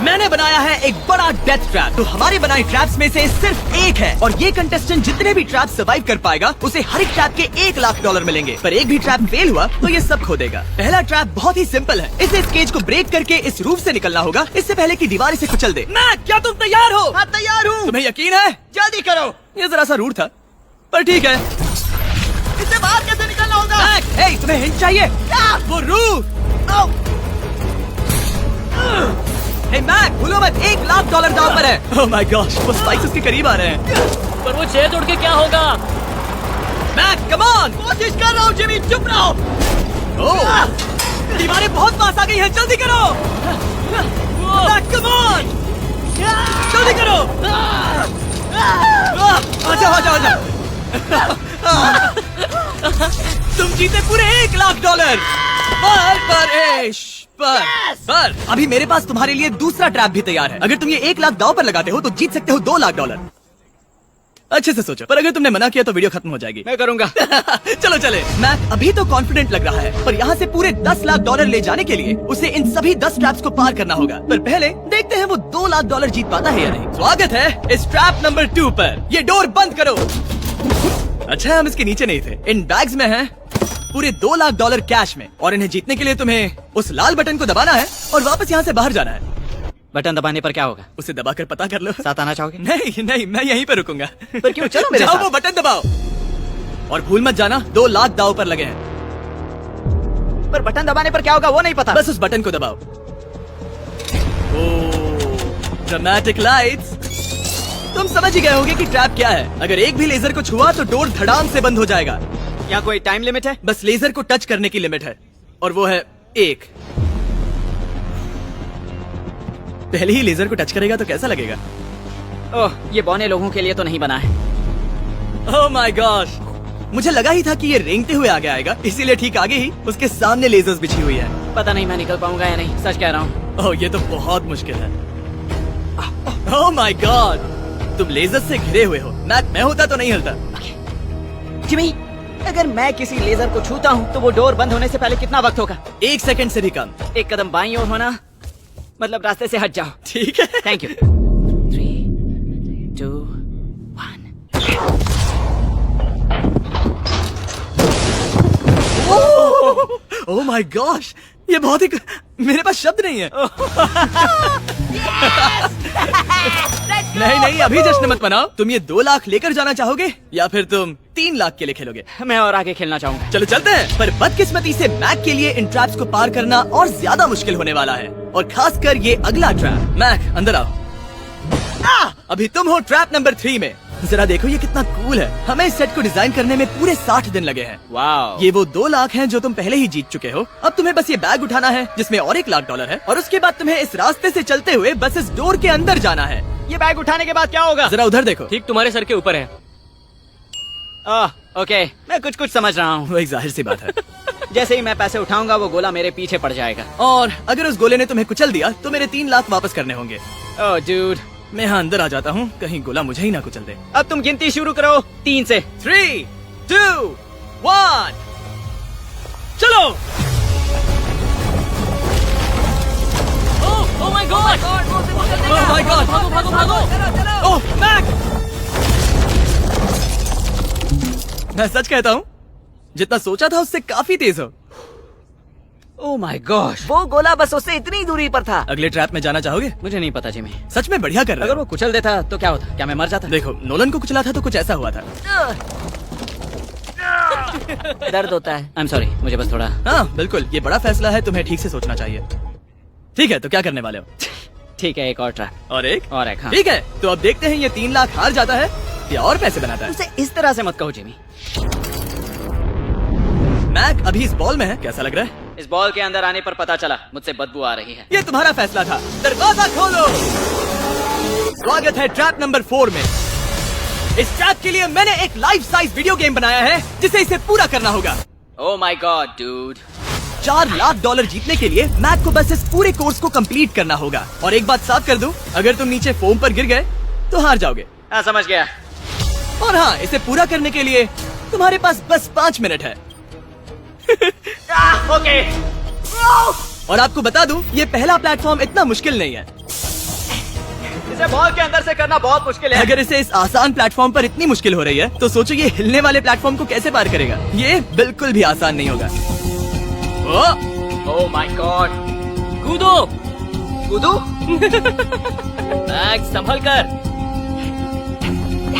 मैंने बनाया है एक बड़ा डेथ ट्रैप। तो हमारे बनाए ट्रैप्स में से सिर्फ एक है और ये कंटेस्टेंट जितने भी ट्रैप सर्वाइव कर पाएगा उसे हर एक ट्रैप के $1 लाख मिलेंगे। पर एक भी ट्रैप फेल हुआ तो ये सब खो देगा। पहला ट्रैप बहुत ही सिंपल है। इसे इस केज को ब्रेक करके इस रूफ से निकलना होगा इससे पहले कि दीवार इसे कुचल दे। मैक, क्या तुम तैयार हो? हाँ तैयार हूँ। तुम्हें यकीन है? जल्दी करो। ये जरा सा रूड था पर ठीक है। इससे बाहर कैसे निकलना होगा? मैक, हे, तुम्हें हिंट चाहिए? वो रूफ। हे मैक, भूलो मत $1 लाख दांव पर है। ओह माय गॉश, वो स्पाइसेस के करीब आ रहे हैं। पर वो चेयर तोड़ के क्या होगा? Mac, come on. कोशिश कर रहा हूँ जिमी, चुप रहो। ओह, दीवारें बहुत पास आ गई हैं, जल्दी करो। मैक, कम ऑन, जल्दी करो। आजा आजा आजा। तुम जीते पूरे $1 लाख। पर अभी मेरे पास तुम्हारे लिए दूसरा ट्रैप भी तैयार है। अगर तुम ये $1 लाख दांव पर लगाते हो तो जीत सकते हो $2 लाख। अच्छे से सोचो, पर अगर तुमने मना किया तो वीडियो खत्म हो जाएगी। मैं करूँगा। चलो चले। मैक अभी तो कॉन्फिडेंट लग रहा है, पर यहाँ से पूरे $10 लाख ले जाने के लिए उसे इन सभी 10 ट्रैप्स को पार करना होगा। पर पहले देखते हैं वो $2 लाख जीत पाता है या नहीं। स्वागत है इस ट्रैप नंबर 2 पर। ये डोर बंद करो। अच्छा है हम इसके नीचे नहीं थे। इन बैग्स में है पूरे $2 लाख कैश में और इन्हें जीतने के लिए तुम्हें उस लाल बटन को दबाना है और वापस यहाँ से बाहर जाना है। बटन दबाने पर क्या होगा? उसे दबाकर पता कर लो। साथ आना चाहोगे? नहीं नहीं, मैं यहीं पर रुकूंगा। पर क्यों? चलो मेरे जाओ, साथ। वो बटन दबाओ और भूल मत जाना $2 लाख दांव पर लगे हैं। पर बटन दबाने पर क्या होगा वो नहीं पता। बस उस बटन को दबाओ। Dramatic lights. तुम समझ ही गए होगे कि ट्रैप क्या है। अगर एक भी लेजर को छुआ तो डोर धड़ाम से बंद हो जाएगा। यहाँ कोई टाइम लिमिट है? बस लेजर को टच करने की लिमिट है और वो है 1। पहले ही लेजर को टच करेगा तो कैसा लगेगा? ओह, ये बौने लोगों के लिए तो नहीं बना है। ओह माय गॉश, मुझे लगा ही था कि ये रेंगते हुए आगे आएगा, इसीलिए ठीक आगे ही उसके सामने लेजर्स बिछी हुई है। पता नहीं मैं निकल पाऊंगा या नहीं, सच कह रहा हूँ। ओह, ये तो बहुत मुश्किल है। ओह माय गॉड, तुम लेजर से घिरे हुए हो। मैं होता तो नहीं हिलता। जिमी, अगर मैं किसी लेजर को छूता हूँ तो वो डोर बंद होने से पहले कितना वक्त होगा? 1 सेकंड से भी कम। एक कदम बाईं ओर होना, मतलब रास्ते से हट जाओ। ठीक है, thank you. 3, 2, 1। Oh my gosh, ये बहुत ही मेरे पास शब्द नहीं है। नहीं नहीं, अभी जश्न मत मनाओ। तुम ये 2 लाख लेकर जाना चाहोगे या फिर तुम 3 लाख के लिए खेलोगे? मैं और आगे खेलना चाहूंगा। चलो चलते हैं। पर बदकिस्मती से मैक के लिए इन ट्रैप्स को पार करना और ज्यादा मुश्किल होने वाला है, और खासकर ये अगला ट्रैप। मैक अंदर आओ। अभी तुम हो ट्रैप नंबर 3 में। जरा देखो ये कितना कूल है। हमें इस सेट को डिजाइन करने में पूरे 60 दिन लगे हैं। वाओ। ये वो 2 लाख हैं जो तुम पहले ही जीत चुके हो। अब तुम्हें बस ये बैग उठाना है जिसमें और $1 लाख है, और उसके बाद तुम्हें इस रास्ते से चलते हुए बस इस डोर के अंदर जाना है। ये बैग उठाने के बाद क्या होगा? जरा उधर देखो। ठीक तुम्हारे सर के ऊपर है। ओके, मैं कुछ समझ रहा हूँ। वही जाहिर सी बात है। जैसे ही मैं पैसे उठाऊंगा वो गोला मेरे पीछे पड़ जाएगा। और अगर उस गोले ने तुम्हें कुचल दिया तो मेरे 3 लाख वापस करने होंगे। ओह डूड, मैं यहाँ अंदर आ जाता हूँ, कहीं गोला मुझे ही ना कुचल दे। अब तुम गिनती शुरू करो 3 से। 3, 2, 1, चलो। Oh my God! Oh my God! भागो भागो भागो! ओह मैक! मैं सच कहता हूँ, जितना सोचा था उससे काफी तेज हो। ओह माय गॉश, वो गोला बस उससे इतनी दूरी पर था। अगले ट्रैप में जाना चाहोगे? मुझे नहीं पता जिमी। सच में बढ़िया कर रहे अगर हो। वो कुचल देता तो क्या होता? क्या मैं मर जाता? देखो, नोलन को कुचला था तो कुछ ऐसा हुआ था। दर्द होता है। आई एम सॉरी, मुझे बस थोड़ा। हाँ बिल्कुल, ये बड़ा फैसला है, तुम्हें ठीक से सोचना चाहिए। ठीक है, तो क्या करने वाले हो? ठीक है, एक और ट्रैप। और एक? और एक, हाँ। ठीक है, तो अब देखते हैं ये 3 लाख हार जाता है या और पैसे बनाता है। उसे इस तरह से मत कहो जिमी। मैक अभी इस बॉल में है, कैसा लग रहा है? इस बॉल के अंदर आने पर पता चला मुझसे बदबू आ रही है। ये तुम्हारा फैसला था। दरवाजा खोलो। स्वागत है ट्रैप नंबर 4 में। इस ट्रैप के लिए मैंने एक लाइफ साइज वीडियो गेम बनाया है जिसे इसे पूरा करना होगा। Oh my God dude. $4 lakh जीतने के लिए मैक को बस इस पूरे कोर्स को कंप्लीट करना होगा। और एक बात साफ कर दूं, अगर तुम नीचे फोम पर गिर गए तो हार जाओगे। हाँ, समझ गया। और हाँ, इसे पूरा करने के लिए तुम्हारे पास बस 5 मिनट है। ओके। और आपको बता दूं, ये पहला प्लेटफॉर्म इतना मुश्किल नहीं है। इसे बॉल के अंदर से करना बहुत मुश्किल है। अगर इसे इस आसान प्लेटफॉर्म पर इतनी मुश्किल हो रही है तो सोचो ये हिलने वाले प्लेटफॉर्म को कैसे पार करेगा। ये बिल्कुल भी आसान नहीं होगा। Oh my God. कूदो। कूदू? मैक संभल कर।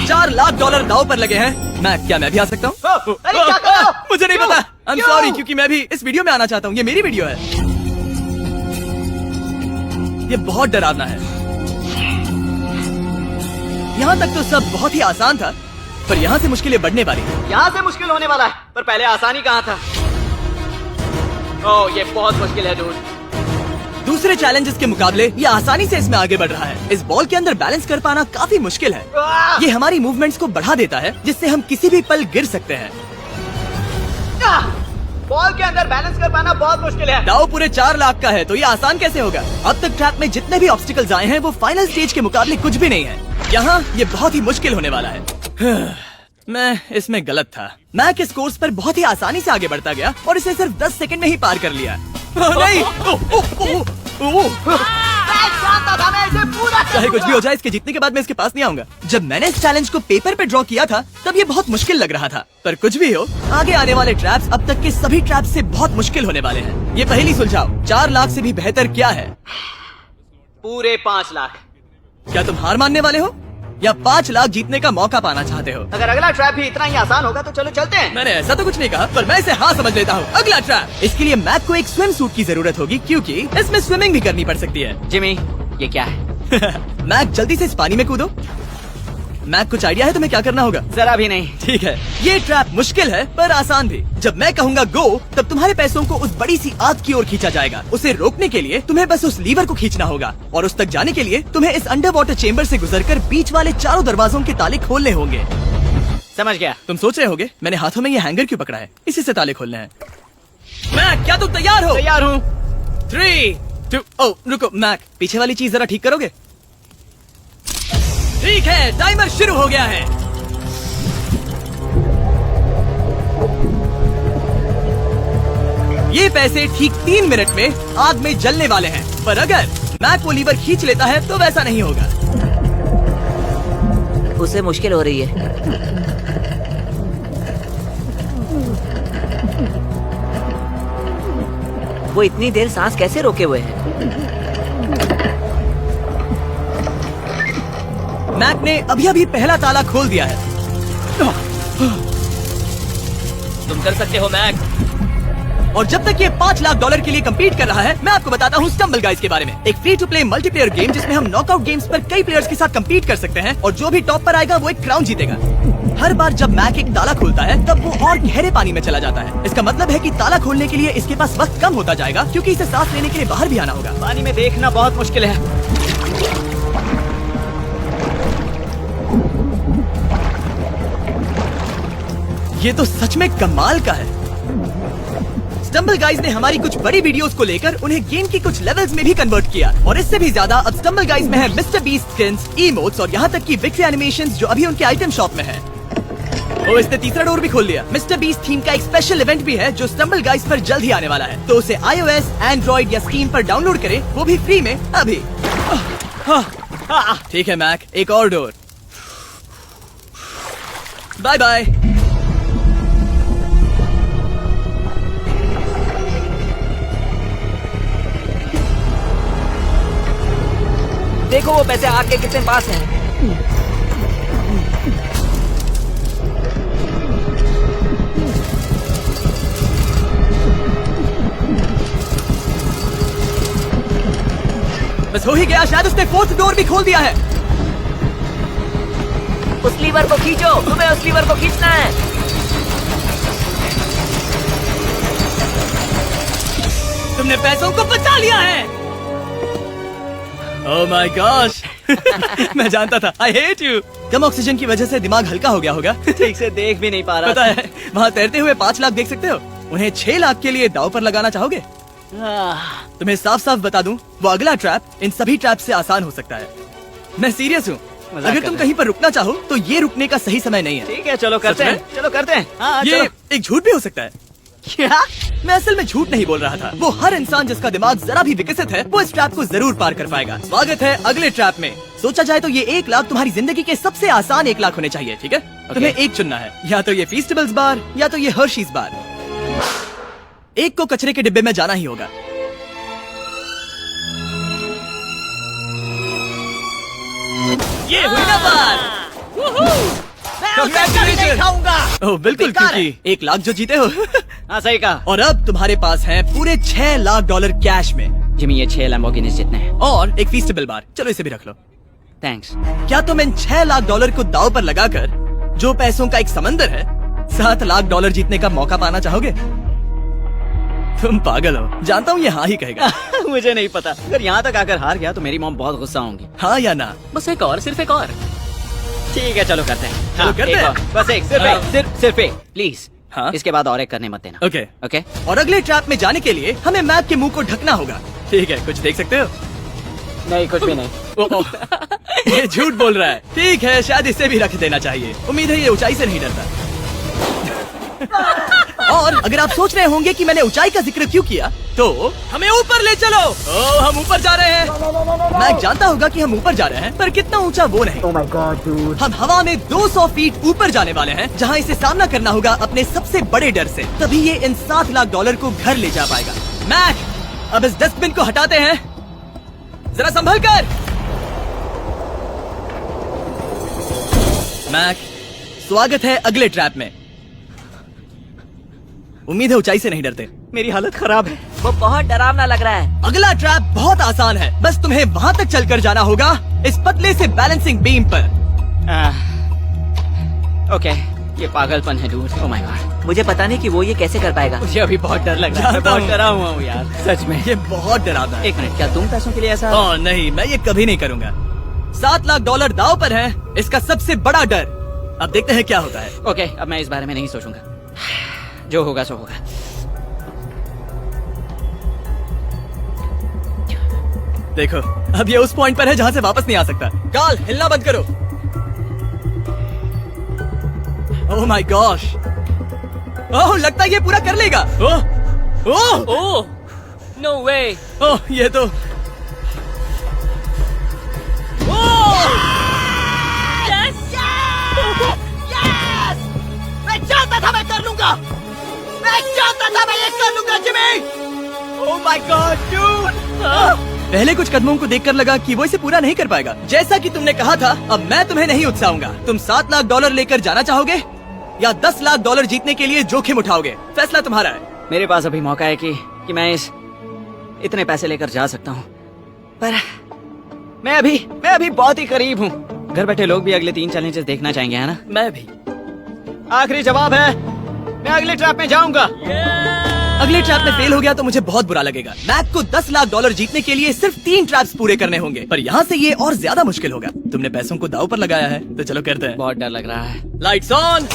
$4 लाख दाव पर लगे हैं। मैं भी आ सकता हूँ? अरे क्या कर रहे हो? मुझे नहीं क्यों? पता। I'm क्यों? sorry, क्योंकि मैं भी इस वीडियो में आना चाहता हूँ। ये मेरी वीडियो है। ये बहुत डरावना है। यहाँ तक तो सब बहुत ही आसान था, पर यहाँ से मुश्किलें बढ़ने वाली हैं। यहाँ से मुश्किल होने वाला है, पर पहले आसानी कहाँ था? ओह ये बहुत मुश्किल है डूड। दूसरे चैलेंजेस के मुकाबले ये आसानी से इसमें आगे बढ़ रहा है। इस बॉल के अंदर बैलेंस कर पाना काफी मुश्किल है। ये हमारी मूवमेंट्स को बढ़ा देता है, जिससे हम किसी भी पल गिर सकते हैं। बॉल के अंदर बैलेंस कर पाना बहुत मुश्किल है। दाव पूरे 4 लाख का है, तो ये आसान कैसे होगा? अब तक ट्रैक में जितने भी ऑब्स्टिकल्स आए हैं वो फाइनल स्टेज के मुकाबले कुछ भी नहीं है। यहाँ ये बहुत ही मुश्किल होने वाला है। मैं इसमें गलत था। मैक इस कोर्स पर बहुत ही आसानी से आगे बढ़ता गया और इसे सिर्फ 10 सेकंड में ही पार कर लिया। नहीं! मैं जानता था मैं इसे पूरा कर चाहे कुछ भी लूंगा। हो जाए, इसके जीतने के बाद मैं इसके पास नहीं आऊंगा। जब मैंने इस चैलेंज को पेपर पे ड्रॉ किया था तब ये बहुत मुश्किल लग रहा था, पर कुछ भी हो, आगे आने वाले ट्रैप्स अब तक के सभी ट्रैप्स से बहुत मुश्किल होने वाले हैं। ये पहली सुलझाओ, 4 लाख से भी बेहतर क्या है? पूरे 5 लाख। क्या तुम हार मानने वाले हो या 5 लाख जीतने का मौका पाना चाहते हो? अगर अगला ट्रैप भी इतना ही आसान होगा तो चलो चलते हैं। मैंने ऐसा तो कुछ नहीं कहा, पर मैं इसे हाँ समझ लेता हूँ। अगला ट्रैप। इसके लिए मैक को एक स्विम सूट की जरूरत होगी, क्योंकि इसमें स्विमिंग भी करनी पड़ सकती है। जिमी ये क्या है? मैक जल्दी से इस पानी में कूदो। मैक कुछ आइडिया है तुम्हें क्या करना होगा? जरा भी नहीं। ठीक है, ये ट्रैप मुश्किल है पर आसान भी। जब मैं कहूँगा गो, तब तुम्हारे पैसों को उस बड़ी सी आग की ओर खींचा जाएगा। उसे रोकने के लिए तुम्हें बस उस लीवर को खींचना होगा, और उस तक जाने के लिए तुम्हें इस अंडर वाटर चेम्बर से गुजरकर बीच वाले चारों दरवाजों के ताले खोलने होंगे। समझ गया। तुम सोच रहे होगे मैंने हाथों में ये हैंगर क्यों पकड़ा है? इसी से ताले खोलने हैं। मैक, क्या तुम तैयार हो? तैयार हूँ। 3, 2, ओ रुको मैक, पीछे वाली चीज जरा ठीक करोगे? ठीक है, टाइमर शुरू हो गया है। ये पैसे ठीक 3 मिनट में आग में जलने वाले हैं, पर अगर मैक वो लीवर खींच लेता है तो वैसा नहीं होगा। उसे मुश्किल हो रही है। वो इतनी देर सांस कैसे रोके हुए है? मैक ने अभी पहला ताला खोल दिया है। तुम कर सकते हो मैक। और जब तक ये $5 लाख के लिए कम्पीट कर रहा है, मैं आपको बताता हूँ स्टम्बल गाइज के बारे में। एक free to play multiplayer game जिसमें हम नॉकआउट गेम्स पर कई प्लेयर्स के साथ कम्पीट कर सकते हैं, और जो भी टॉप पर आएगा वो एक क्राउन जीतेगा। हर बार जब मैक एक ताला खोलता है तब वो और गहरे पानी में चला जाता है। इसका मतलब है कि ताला खोलने के लिए इसके पास वक्त कम होता जाएगा, क्योंकि इसे सांस लेने के लिए बाहर भी आना होगा। पानी में देखना बहुत मुश्किल है। ये तो सच में कमाल का है। स्टम्बल गाइज ने हमारी कुछ बड़ी वीडियोस को लेकर उन्हें गेम की कुछ लेवल्स में भी कन्वर्ट किया, और इससे भी ज्यादा अब स्टम्बल गाइज में है मिस्टर बीस्ट स्किन्स, इमोट्स और यहाँ तक की विक्ट्री एनिमेशंस जो अभी उनके आइटम शॉप में है। और इसने तीसरा डोर भी खोल दिया। मिस्टर बीस्ट थीम का एक स्पेशल इवेंट भी है जो स्टम्बल गाइज पर जल्द ही आने वाला है, तो उसे iOS, Android या Steam पर डाउनलोड करें, वो भी फ्री में अभी। ठीक है मैक, एक और डोर। Bye bye. देखो वो पैसे आग के कितने पास हैं। बस हो ही गया, शायद उसने 4th डोर भी खोल दिया है। उस लीवर को खींचो, तुम्हें उस लीवर को खींचना है। तुमने पैसों को बचा लिया है। ओह माय गॉश। मैं जानता था। I hate you. Come oxygen की वजह से दिमाग हल्का हो गया होगा। ठीक से देख भी नहीं पा रहा पता है, वहाँ तैरते हुए 5 लाख देख सकते हो। उन्हें 6 लाख के लिए दाव पर लगाना चाहोगे? तुम्हें साफ साफ बता दूं, वो अगला ट्रैप इन सभी ट्रैप से आसान हो सकता है। मैं सीरियस हूँ। मजाक अगर कर तुम रहे कहीं पर रुकना चाहो तो ये रुकने का सही समय नहीं है। ठीक है चलो करते सच हैं। में? चलो करते हैं। हाँ ये चलो। एक झूठ भी हो सकता है। क्या? मैं असल में झूठ नहीं बोल रहा था। वो हर इंसान जिसका दिमाग जरा भी विकसित है वो इस ट्रैप को जरूर पार कर पाएगा। स्वागत है अगले ट्रैप में। सोचा जाए तो ये 1 लाख तुम्हारी जिंदगी के सबसे आसान 1 लाख होने चाहिए, ठीक है? तुम्हें एक चुनना है, या तो ये फीस्टेबल्स बार या तो ये हर्शीज बार। एक को कचरे के डिब्बे में जाना ही होगा। ये हुई ना बात। नहीं खाऊंगा। ओह बिल्कुल, बेकार है। क्योंकि 1 लाख जो जीते हो। हाँ सही कहा। और अब तुम्हारे पास है पूरे $6 लाख कैश में जिमी ये 6 लैम्बोर्गिनीज जितने हैं। और एक फीस्टेबल बार। चलो इसे भी रख लो। थैंक्स। क्या तुम इन $6 लाख को दांव पर लगाकर, जो पैसों का एक समंदर है, $7 लाख जीतने का मौका पाना चाहोगे? तुम पागल हो, जानता हूँ ये हाँ ही कहेगा। मुझे नहीं पता, अगर यहाँ तक आकर हार गया तो मेरी मॉम बहुत गुस्सा होंगी। हाँ या ना? बस एक और, सिर्फ एक और। ठीक है चलो करते हैं। चलो करते एक हैं। और, बस एक, सिर्फ एक प्लीज। हाँ? इसके बाद और एक करने मत देना। ओके। ओके। और अगले ट्रैप में जाने के लिए हमें मैप के मुंह को ढकना होगा। ठीक है, कुछ देख सकते हो? नहीं कुछ भी नहीं। ये झूठ बोल रहा है। ठीक है, शायद इसे भी रख देना चाहिए। उम्मीद है ये ऊंचाई से नहीं डरता। और अगर आप सोच रहे होंगे कि मैंने ऊंचाई का जिक्र क्यों किया, तो हमें ऊपर ले चलो। ओ, हम ऊपर जा रहे हैं। मैं जानता होगा कि हम ऊपर जा रहे हैं, पर कितना ऊंचा वो नहीं। Oh my God, dude. हम हवा में 200 फीट ऊपर जाने वाले हैं, जहां इसे सामना करना होगा अपने सबसे बड़े डर से। तभी ये इन $7 लाख को घर ले जा पाएगा। मैक, अब इस डस्टबिन को हटाते हैं। जरा संभल कर। मैक, स्वागत है अगले ट्रैप में। उम्मीद है ऊंचाई से नहीं डरते। मेरी हालत खराब है। वो बहुत डरावना लग रहा है। अगला ट्रैप बहुत आसान है, बस तुम्हें वहां तक चलकर जाना होगा, इस पतले से बैलेंसिंग बीम पर। ओके, ये पागलपन है डूड। ओह माय गॉड, मुझे पता नहीं कि वो ये कैसे कर पाएगा। मुझे अभी बहुत डर लग रहा है। जानता बहुत हूँ। डरा हुआ हूँ यार, सच में। ये बहुत डरावना है। एक मिनट, क्या तुम पैसों के लिए ऐसा? ओह नहीं, मैं ये कभी नहीं करूंगा। $7 लाख दांव पर है, इसका सबसे बड़ा डर। अब देखते हैं क्या होता है। ओके, अब मैं इस बारे में नहीं सोचूंगा। जो होगा सो होगा। देखो, अब ये उस पॉइंट पर है जहां से वापस नहीं आ सकता। कार्ल, हिलना बंद करो। ओह माय गॉश, ओह लगता है ये पूरा कर लेगा। ओह ओह ओह, नो वे। ओह, ये तो मैं चाहता था मैं कर लूंगा। मैं चाहता था मैं ये कर लूंगा Jimmy. Oh my God dude. पहले कुछ कदमों को देखकर लगा कि वो इसे पूरा नहीं कर पाएगा। जैसा कि तुमने कहा था, अब मैं तुम्हें नहीं उकसाऊंगा। तुम $7 लाख लेकर जाना चाहोगे या $10 लाख जीतने के लिए जोखिम उठाओगे? फैसला तुम्हारा है। मेरे पास अभी मौका है कि मैं इतने पैसे लेकर जा सकता हूँ, पर मैं अभी बहुत ही करीब हूँ। घर बैठे लोग भी अगले 3 चैलेंजेस देखना चाहेंगे, है ना? मैं भी। आखिरी जवाब है, मैं अगले ट्रैप में जाऊंगा। अगले ट्रैप में फेल हो गया तो मुझे बहुत बुरा लगेगा। मैक को $10 लाख जीतने के लिए सिर्फ 3 ट्रैप्स पूरे करने होंगे, पर यहाँ से ये और ज्यादा मुश्किल होगा। तुमने पैसों को दांव पर लगाया है, तो चलो करते हैं। बहुत डर लग रहा है। Lights on.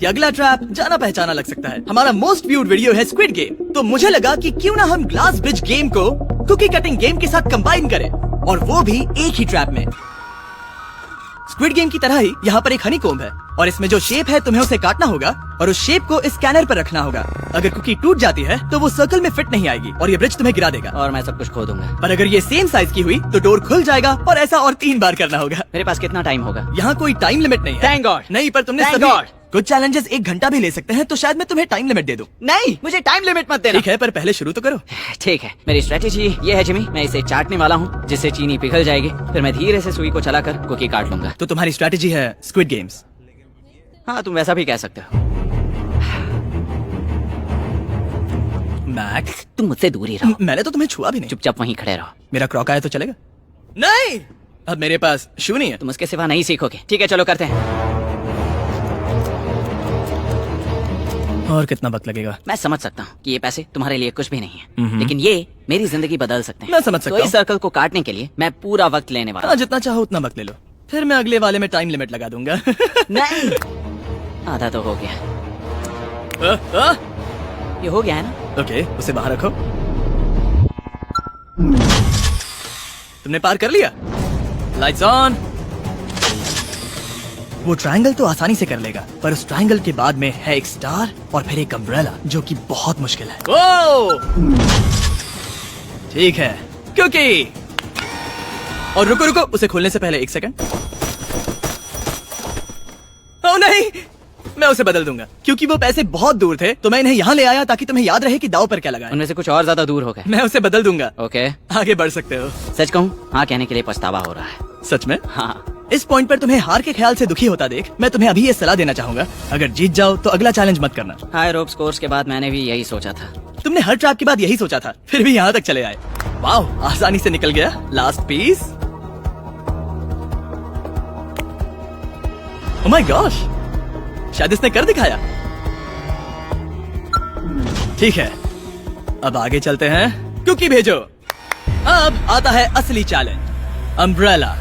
ये अगला ट्रैप जाना पहचाना लग सकता है। हमारा मोस्ट व्यूड वीडियो है स्क्विड गेम, तो मुझे लगा कि क्यों ना हम ग्लास ब्रिज गेम को कुकी कटिंग गेम के साथ कंबाइन करें, और वो भी एक ही ट्रैप में। स्क्विड गेम की तरह ही यहाँ पर एक हनीकॉम्ब है, और इसमें जो शेप है तुम्हें उसे काटना होगा और उस शेप को इस स्कैनर पर रखना होगा। अगर कुकी टूट जाती है तो वो सर्कल में फिट नहीं आएगी और ये ब्रिज तुम्हें गिरा देगा। और मैं सब कुछ खो दूंगा। पर अगर ये सेम साइज की हुई तो डोर खुल जाएगा, और ऐसा और 3 बार करना होगा। मेरे पास कितना टाइम होगा? यहाँ कोई टाइम लिमिट नहीं है। Thank God. नहीं, पर तुमने Thank सभी God. कुछ चैलेंजेस 1 घंटा भी ले सकते हैं, तो शायद मैं तुम्हें टाइम लिमिट दे दूं। नहीं, मुझे टाइम लिमिट मत देना। ठीक है, पर पहले शुरू तो करो। ठीक है, मेरी स्ट्रेटेजी ये है जिमी, मैं इसे चाटने वाला हूँ जिससे चीनी पिघल जाएगी, फिर मैं धीरे से सुई को चलाकर कुकी काट लूंगा। तो तुम्हारी स्ट्रेटेजी है स्क्विड गेम्स। हाँ, तुम वैसा भी कह सकते हो। मैक, तुम मुझसे दूर ही रहो। मैंने तो तुम्हें छुआ भी नहीं। चुपचाप वहीं खड़े रहो। मेरा क्रॉक आया तो चलेगा? नहीं, अब मेरे पास शू नहीं है। तुम उसके सिवा नहीं सीखोगे। ठीक है, चलो करते हैं। और कितना वक्त लगेगा? मैं समझ सकता हूँ कि ये पैसे तुम्हारे लिए कुछ भी नहीं है, लेकिन ये मेरी जिंदगी बदल सकते हैं। मैं समझ सकता तो इस हूँ। सर्कल को काटने के लिए मैं पूरा वक्त लेने वाला हाँ, हूँ। जितना चाहो उतना वक्त ले लो, फिर मैं अगले वाले में टाइम लिमिट लगा दूंगा। नहीं, आधा तो हो गया। ये हो गया है ना? ओके, उसे बाहर रखो। तुमने पार कर लिया। Lights on. वो ट्रायंगल तो आसानी से कर लेगा, पर उस ट्रायंगल के बाद में है एक स्टार और फिर एक अम्ब्रेला, जो कि बहुत मुश्किल है। ओ! ठीक है, क्योंकि और रुको रुको, उसे खोलने से पहले 1 सेकंड। ओ नहीं, मैं उसे बदल दूंगा, क्योंकि वो पैसे बहुत दूर थे, तो मैं इन्हें यहाँ ले आया ताकि तुम्हें याद रहे कि दाव पर क्या लगा है। उनमें से कुछ और ज्यादा दूर हो गए। मैं उसे बदल दूंगा। ओके, आगे बढ़ सकते हो। सच कहूँ, हाँ कहने के लिए पछतावा हो रहा है। सच में? हाँ, इस पॉइंट पर तुम्हें हार के ख्याल से दुखी होता देख, मैं तुम्हें अभी ये सलाह देना चाहूंगा, अगर जीत जाओ तो अगला चैलेंज मत करना। हाई रोप्स कोर्स के बाद मैंने भी यही सोचा था। तुमने हर ट्रैप के बाद यही सोचा था, फिर भी यहाँ तक चले आए। वाह, आसानी से निकल गया। Last piece. Oh my gosh, शायद इसने कर दिखाया। ठीक है, अब आगे चलते हैं। कुकी भेजो। अब आता है असली चैलेंज, अम्ब्रेला,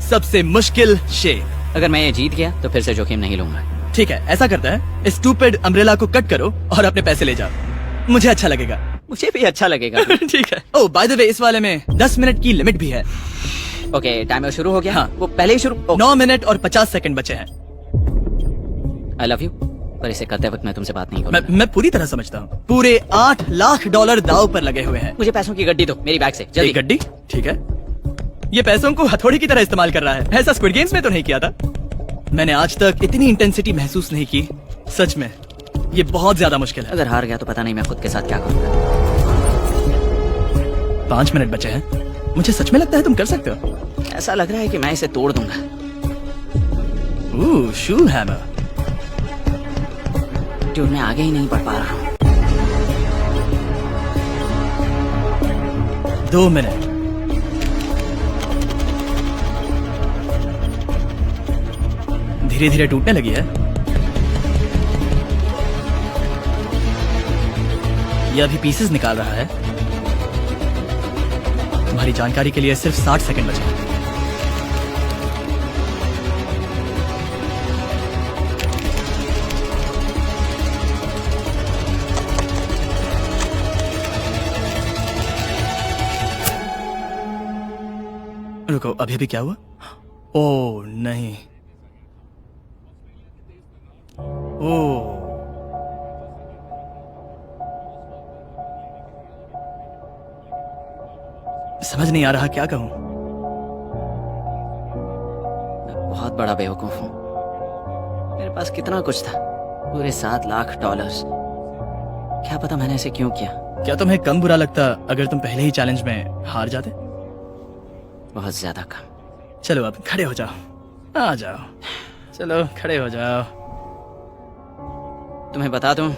सबसे मुश्किल शेप। अगर मैं ये जीत गया तो फिर से जोखिम नहीं लूंगा। ठीक है, ऐसा करते हैं, इस स्टूपिड अम्ब्रेला को कट करो और अपने पैसे ले जाओ, मुझे अच्छा लगेगा। मुझे भी अच्छा लगेगा। ठीक है। ओह बाय द वे, इस वाले में 10 मिनट की लिमिट भी है। ओके, टाइमर शुरू हो गया। हाँ। वो पहले ही शुरू। 9 मिनट और 50 सेकंड बचे हैं। आई लव यू, पर इसे करते वक्त मैं तुमसे बात नहीं करूंगा। मैं पूरी तरह समझता हूँ। पूरे $8 लाख दाव पर लगे हुए हैं। मुझे पैसों की गड्डी दो मेरी बैग से, जल्दी। एक गड्डी? ठीक है। ये पैसों को हथौड़ी की तरह इस्तेमाल कर रहा है। ऐसा स्क्विड गेम्स में तो नहीं किया था। मैंने आज तक इतनी इंटेंसिटी महसूस नहीं की। सच में, ये बहुत ज्यादा मुश्किल है। अगर हार गया तो पता नहीं मैं खुद के साथ क्या करूंगा। 5 मिनट बचे हैं। मुझे सच में लगता है तुम कर सकते हो। ऐसा लग रहा है कि मैं इसे तोड़ दूंगा। शू हैमर। ड्यूड, मैं आगे ही नहीं बढ़ पा रहा हूँ। 2 मिनट। धीरे धीरे टूटने लगी है। यह अभी पीसेस निकाल रहा है। तुम्हारी जानकारी के लिए सिर्फ 60 सेकंड बचे हैं। रुको, अभी अभी क्या हुआ? ओह नहीं। ओह, समझ नहीं आ रहा क्या कहूं। मैं बहुत बड़ा बेवकूफ हूँ। मेरे पास कितना कुछ था, पूरे $7 लाख। क्या पता मैंने ऐसे क्यों किया। क्या तुम्हें कम बुरा लगता अगर तुम पहले ही चैलेंज में हार जाते? बहुत ज्यादा कम। चलो अब खड़े हो जाओ। आ जाओ, चलो खड़े हो जाओ। तुम्हें बता दूं,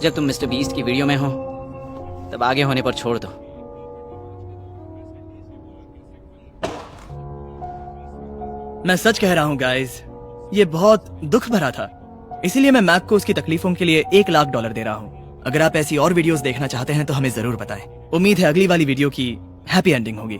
जब तुम मिस्टर बीस्ट की वीडियो में हो तब आगे होने पर छोड़ दो। मैं सच कह रहा हूँ गाइस, ये बहुत दुख भरा था, इसीलिए मैं मैक को उसकी तकलीफों के लिए $1 लाख दे रहा हूँ। अगर आप ऐसी और वीडियोस देखना चाहते हैं तो हमें जरूर बताएं। उम्मीद है अगली वाली वीडियो की हैप्पी एंडिंग होगी।